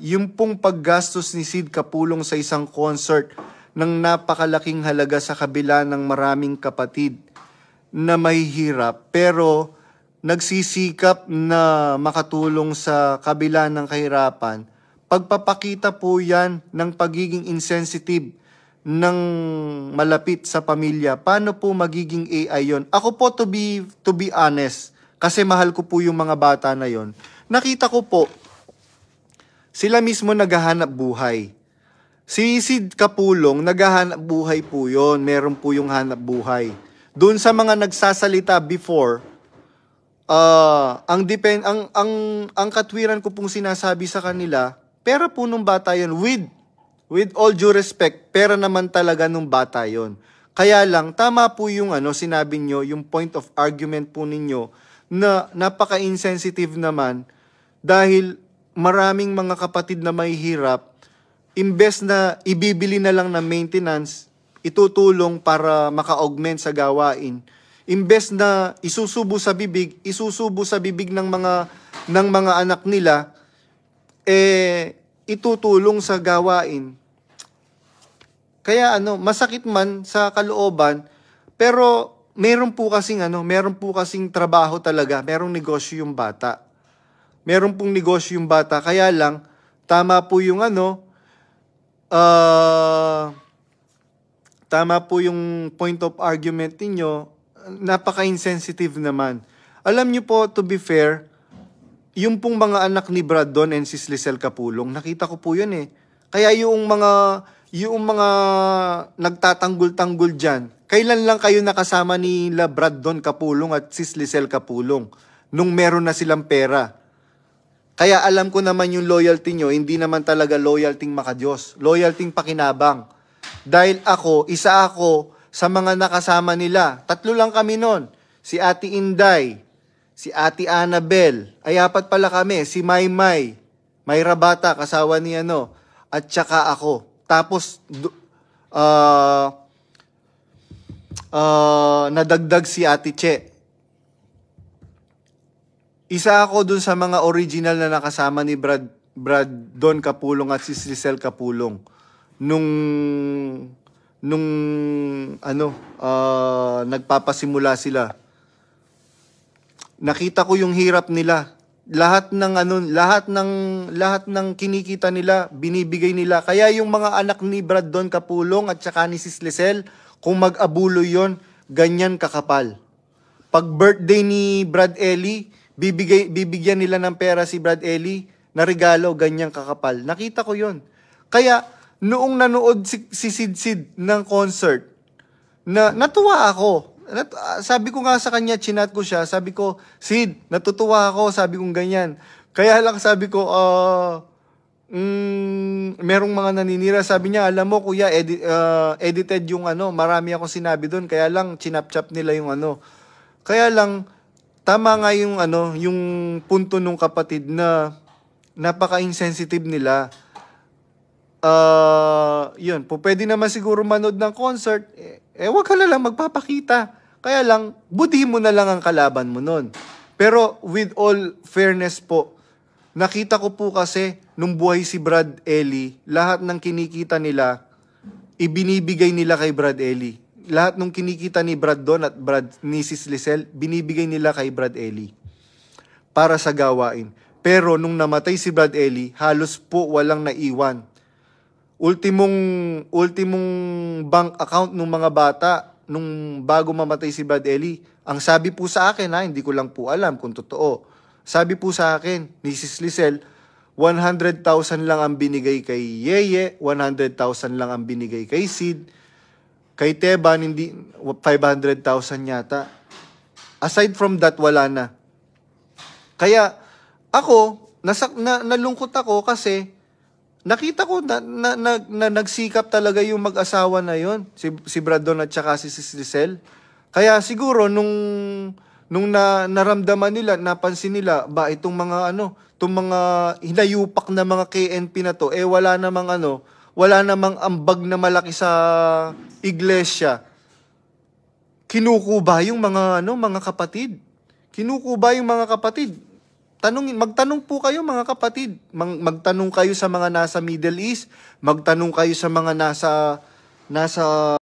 yung pong paggastos ni Sid Kapulong sa isang concert ng napakalaking halaga sa kabila ng maraming kapatid na mahihirap pero nagsisikap na makatulong sa kabila ng kahirapan, pagpapakita po yan ng pagiging insensitive ng malapit sa pamilya. Paano po magiging AI yon? Ako po, to be honest, kasi mahal ko po yung mga bata na yon, nakita ko po, sila mismo naghahanap buhay. Si Sid Kapulong, naghahanap buhay po yon. Meron po yung hanap buhay. Doon sa mga nagsasalita before, ang katwiran ko pong sinasabi sa kanila, pera po nung bata yon. With all due respect, pera naman talaga nung bata yon. Kaya lang, tama po yung sinabi nyo, yung point of argument po ninyo, na napaka-insensitive naman dahil maraming mga kapatid na mahihirap, imbes na ibibili na lang ng maintenance, itutulong para maka-augment sa gawain. Imbes na isusubo sa bibig ng mga anak nila, itutulong sa gawain. Kaya masakit man sa kalooban, pero meron po kasing trabaho talaga, merong negosyo yung bata. Meron pong negosyo yung bata, kaya lang tama po yung tama po yung point of argument ninyo, napaka-insensitive naman. Alam niyo po, to be fair, yung pong mga anak ni Brad Don and Sis Lizelle Kapulong, nakita ko po yun eh. Kaya yung mga nagtatanggol-tanggol dyan, kailan lang kayo nakasama ni Brad Don Kapulong at Sis Lizelle Kapulong nung meron na silang pera? Kaya alam ko naman yung loyalty nyo, hindi naman talaga loyalty makadiyos, loyalty pakinabang. Dahil isa ako sa mga nakasama nila. 3 lang kami nun. Si Ate Inday, si Ate Annabel, ay 4 pala kami, si Maymay, Mayra Bata, kasawa ni at saka ako. Tapos, nadagdag si Ate Che. Isa ako dun sa mga original na nakasama ni Brad Don Kapulong at si Lizelle Kapulong nung nagpapasimula sila. Nakita ko yung hirap nila. Lahat ng kinikita nila, binibigay nila. Kaya yung mga anak ni Brad Don Kapulong at saka ni Sis Lizelle, kung mag-abulo yon, ganyan kakapal. Pag birthday ni Brad Ellie, bibigyan nila ng pera si Brad Ellie na regalo, ganyang kakapal. Nakita ko yon. Kaya, noong nanood si Sid ng concert, natuwa ako. Sabi ko nga sa kanya, chinat ko siya, sabi ko, Sid, natutuwa ako, sabi kong ganyan. Kaya lang sabi ko, merong mga naninira. Sabi niya, alam mo kuya, edited yung marami akong sinabi doon, kaya lang chinap-chap nila yung Kaya lang, tama nga yung yung punto nung kapatid na napaka-insensitive nila. Yun, pwede naman siguro manood ng concert, wag ka na lang magpapakita. Kaya lang, budihin mo na lang ang kalaban mo nun. Pero with all fairness po, nakita ko po kasi nung buhay si Brad Ellie, lahat ng kinikita nila, ibinibigay nila kay Brad Ellie. Lahat ng kinikita ni Brad Don at ni Sis Lizelle, binibigay nila kay Brad Ellie para sa gawain. Pero nung namatay si Brad Ellie, halos po walang naiwan. Ultimong bank account ng mga bata nung bago mamatay si Brad Ellie, ang sabi po sa akin, hindi ko lang po alam kung totoo. Sabi po sa akin ni Sis Lizelle, 100,000 lang ang binigay kay Yeye, 100,000 lang ang binigay kay Sid. Kay Teban, hindi 500,000 yata. Aside from that, wala na. Kaya, ako, nalungkot ako kasi nakita ko na nagsikap talaga yung mag-asawa na yon, si Brandon at saka si Lizelle. Kaya siguro, nung naramdaman nila, napansin nila, itong mga hinayupak na mga KNP na to, wala namang ambag na malaki sa iglesia. Kinukuba yung mga kapatid. magtanong po kayo mga kapatid. Magtanong kayo sa mga nasa Middle East, magtanong kayo sa mga nasa